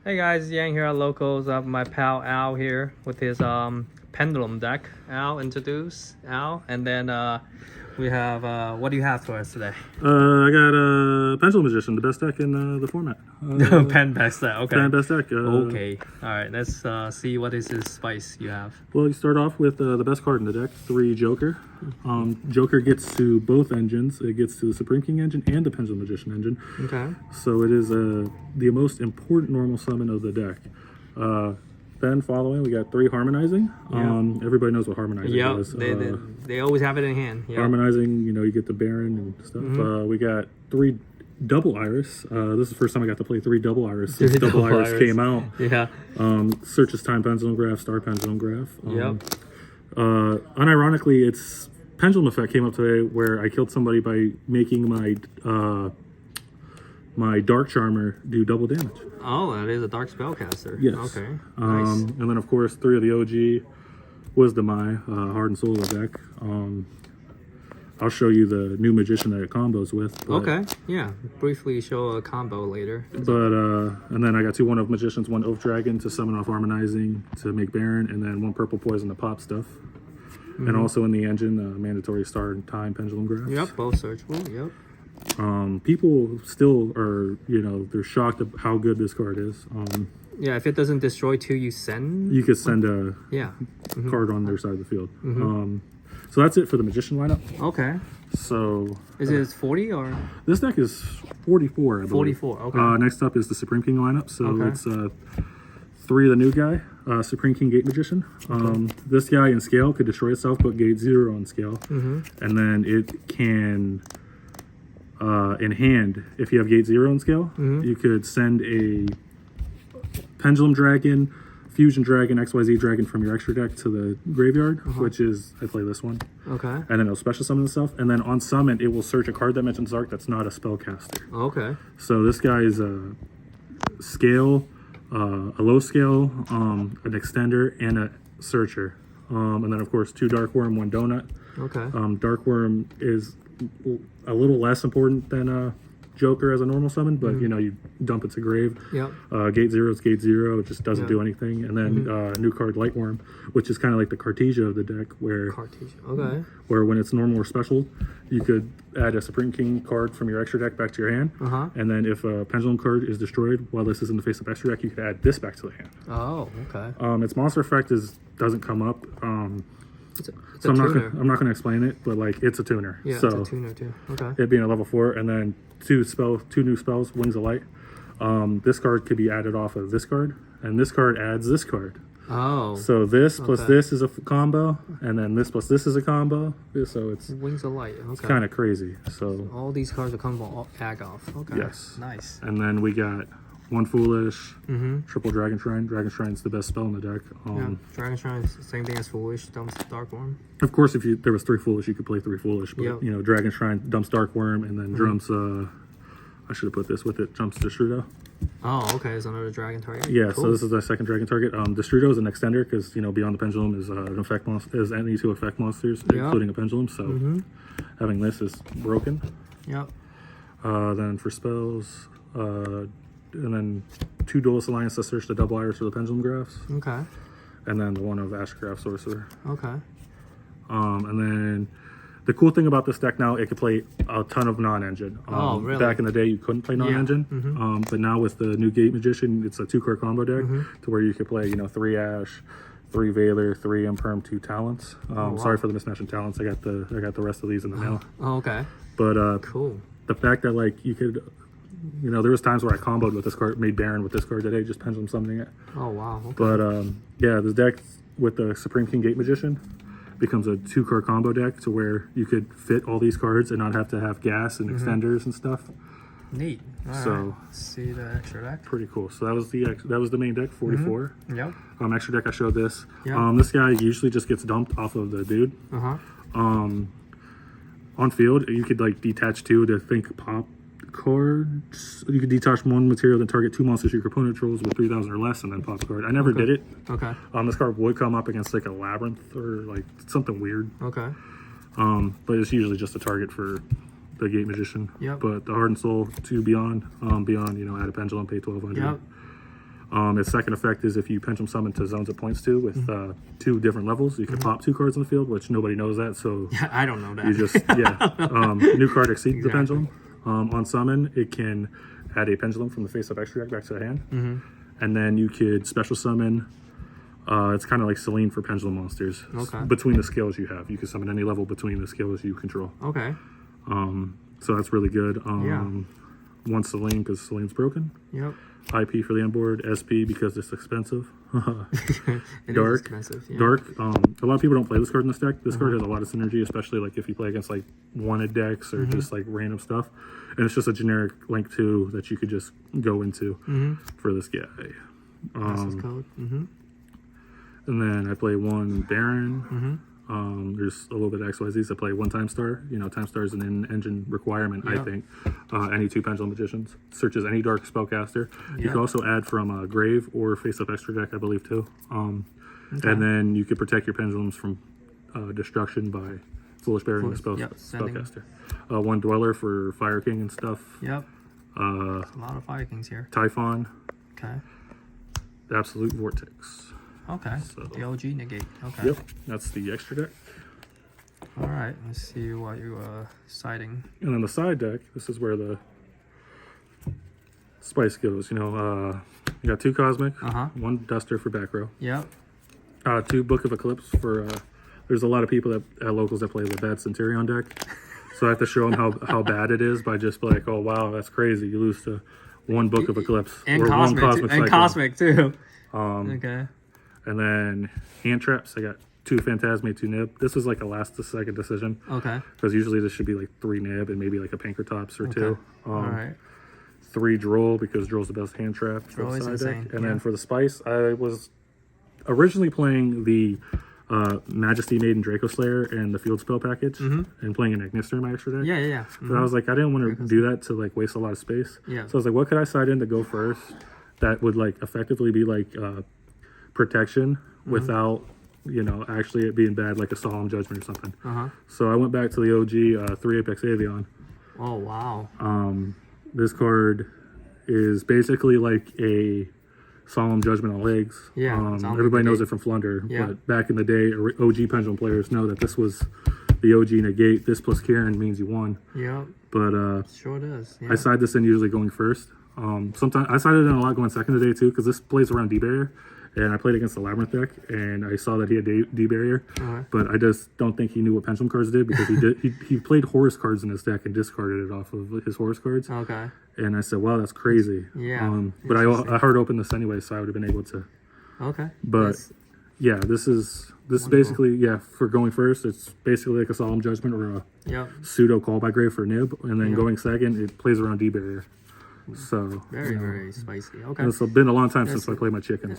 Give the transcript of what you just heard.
Hey guys, Yang here at Locals. I have my pal Al here with his pendulum deck. Al, introduce Al, and then we have what do you have for us today? I got a Pendulum Magician, the best deck in the format. Pen best deck. Okay. Pen best deck. Okay. All right. Let's see what is this spice you have. Well, you start off with the best card in the deck, 3 Joker. Joker gets to both engines. It gets to the Supreme King engine and the Pendulum Magician engine. Okay. So it is the most important normal summon of the deck. Then following, we got 3 Harmonizing. Yep. Everybody knows what Harmonizing is. They always have it in hand. Yep. Harmonizing, you get the Baron and stuff. We got 3 Double Iris. This is the first time I got to play 3 Double Iris since Double Iris came out. Yeah. Searches Time Pendulum Graph, Star Pendulum Graph. Yep. Unironically, its Pendulum effect came up today where I killed somebody by making my Dark Charmer do double damage. Oh, that is a dark spellcaster. Yes. Okay. Nice. And then, of course, 3 of the OG Wisdom Eye, Heart and Soul of the deck. I'll show you the new Magician that it combos with. But, Okay. Yeah. Briefly show a combo later. But, and then I got 2 1-of Magicians, 1 Oath Dragon to summon off Harmonizing to make Baron, and then 1 Purple Poison to pop stuff. And also in the engine, mandatory Star and Time Pendulum Graphs. Yep. Both searchable. Yep. People still are, they're shocked at how good this card is. Yeah, if it doesn't destroy 2, you send. You could send a card on their side of the field. So that's it for the Magician lineup. Okay. So Is it 40 or this deck is 44, I believe. 44? Okay. Next up is the Supreme King lineup. So Okay. it's 3 of the new guy, Supreme King Gate Magician. This guy in scale could destroy itself, but gate 0 on scale. And then it can, in hand, if you have gate 0 on scale, you could send a Pendulum Dragon, Fusion Dragon, XYZ Dragon from your extra deck to the graveyard, which is, I play this one. Okay. And then it'll special summon itself. And then on summon, it will search a card that mentions Arc that's not a spellcaster. Okay. So this guy is a scale, a low scale, an extender, and a searcher. And then, of course, 2 Dark Worm, 1 Donut. Okay. Dark Worm is a little less important than Joker as a normal summon, but you dump it to grave. Yep. Gate 0 is gate 0, it just doesn't do anything. And then new card Light Worm, which is kind of like the Cartesia of the deck, where Okay. where when it's normal or special, you could add a Supreme King card from your extra deck back to your hand. And then if a Pendulum card is destroyed while this is in the face of extra deck, you could add this back to the hand. Oh, okay. Its monster effect doesn't come up. It's So a I'm tuner. not going to explain it, but it's a tuner. Yeah, So it's a tuner too. Okay. it being a level 4, and then 2 new spells, Wings of Light. This card could be added off of this card, and this card adds this card. Oh. So this plus this is a combo, and then this plus this is a combo. So it's Wings of Light. Okay. kind of crazy. So All these cards are combo ag off. Okay. yes, Nice. and then we got 1 Foolish, triple Dragon Shrine. Dragon Shrine's the best spell in the deck. Yeah. Dragon Shrine is the same thing as Foolish. Dumps Dark Worm. Of course, if there was 3 Foolish, you could play 3 Foolish. But Yep. Dragon Shrine dumps Dark Worm, and then jumps. I should have put this with it. Jumps Destrudo. Oh, okay. It's another dragon target. Yeah, Cool. so this is the second dragon target. Destrudo is an extender because Beyond the Pendulum is an effect monster, is any 2 effect monsters, including a pendulum. So having this is broken. Yep. Then for spells, and then 2 Duelist Alliance to search the Double Iris for the Pendulum Graphs, Okay. and then the 1 of Ashgraph Sorcerer. Okay. And then the cool thing about this deck now, it can play a ton of non-engine. Oh, really? Back in the day, you couldn't play non-engine. But now with the new Gate Magician, it's a 2-card combo deck to where you could play, 3 Ash, 3 Veiler, 3 Imperm, 2 Talents. Sorry for the mismatch in Talents. I got the rest of these in the mail. Oh, okay. But Cool. the fact that you could, there was times where I comboed with this card, made Baron with this card today, just pendulum summoning it. Oh, wow. Okay. But yeah, this deck with the Supreme King Gate Magician becomes a 2-card combo deck to where you could fit all these cards and not have to have gas and extenders and stuff. Neat. All So- right. Let's see the extra deck. Pretty cool. So that was the main deck, 44. Yep. Extra deck, I showed this. Yeah. This guy usually just gets dumped off of the dude. On field, you could detach 2 to think pop cards. You could detach 1 material, then target 2 monsters your opponent controls with 3,000 or less, and then pop a card. I never did it. Okay. This card would come up against a labyrinth or something weird. Okay. But it's usually just a target for the Gate Magician. Yep. But the Heart and Soul 2 Beyond, add a Pendulum, pay 1,200. Yep. Its second effect is if you pendulum summon to zones it points to with 2 different levels, you can pop 2 cards in the field, which nobody knows that. So Yeah, I don't know that. you just new card exceeds the pendulum. On summon, it can add a pendulum from the face-up extra deck back to the hand, and then you could special summon. It's kind of like Selene for pendulum monsters. Okay. Between the skills you have, you can summon any level between the skills you control. Okay. So that's really good. Yeah. One Selene because Selene's broken. Yep. IP for the end board. SP because it's expensive. It Dark. is expensive. Yeah. Dark. A lot of people don't play this card in this deck. This card has a lot of synergy, especially like if you play against like wanted decks or just like random stuff. And it's just a generic link 2 that you could just go into for this guy. Access code. And then I play 1 Baron. There's a little bit of XYZs. I play 1 Time Star. You know, Time Star is an engine requirement, I think. Any 2 Pendulum Magicians. Searches any dark spellcaster. You can also add from Grave or face-up extra deck, I believe, too. And then you can protect your pendulums from destruction by Foolish Bearing the spellcaster. 1 Dweller for Fire King and stuff. Yep. There's a lot of Fire Kings here. Typhon. Okay. Absolute Vortex. Okay. So, the OG negate. Okay. Yep. That's the extra deck. All right. Let's see what you citing. And on the side deck, this is where the spice goes. You know, you got 2 Cosmic, 1 Duster for back row. Yep. 2 Book of Eclipse for. There's a lot of people at locals that play the bad Centurion deck, so I have to show them how bad it is by just like, oh wow, that's crazy. You lose to 1 Book of Eclipse And or Cosmic. 1 Cosmic And Cyclone. Cosmic too. Okay. And then hand traps. I got 2 Phantasme, 2 Nib. This was like a last-second decision. Okay. Because usually this should be like 3 Nib and maybe like a Pankratops or 2. All right. 3 Droll because Droll's the best hand trap for Droll the is side insane, deck. And then for the spice, I was originally playing the Majesty Maiden Draco Slayer and the Field Spell package and playing an Ignister in my extra deck. Yeah. But I was like, I didn't want to do that to like waste a lot of space. Yeah. So I was like, what could I side in to go first that would like effectively be like protection without, you know, actually it being bad, like a Solemn Judgment or something. So I went back to the OG 3 Apex Avion. Oh, wow. This card is basically like a Solemn Judgment on legs. Yeah. Everybody knows it from Flunder, but back in the day, OG Pendulum players know that this was the OG negate. This plus Kieran means you won. Yep. But Sure does. Yeah. I side this in usually going first. Sometimes I sided in a lot going second today too, because this plays around D barrier, and I played against the Labyrinth deck, and I saw that he had D barrier, but I just don't think he knew what pendulum cards did because he played Horus cards in his deck and discarded it off of his Horus cards. Okay. And I said, wow, that's crazy. Yeah. But I hard opened this anyway, so I would have been able to. Okay. But yeah, this is basically for going first. It's basically like a Solemn Judgment or a pseudo Call by Grave for Nib, and then going second, it plays around D barrier. So very spicy. Okay. It's been a long time since I played my chickens.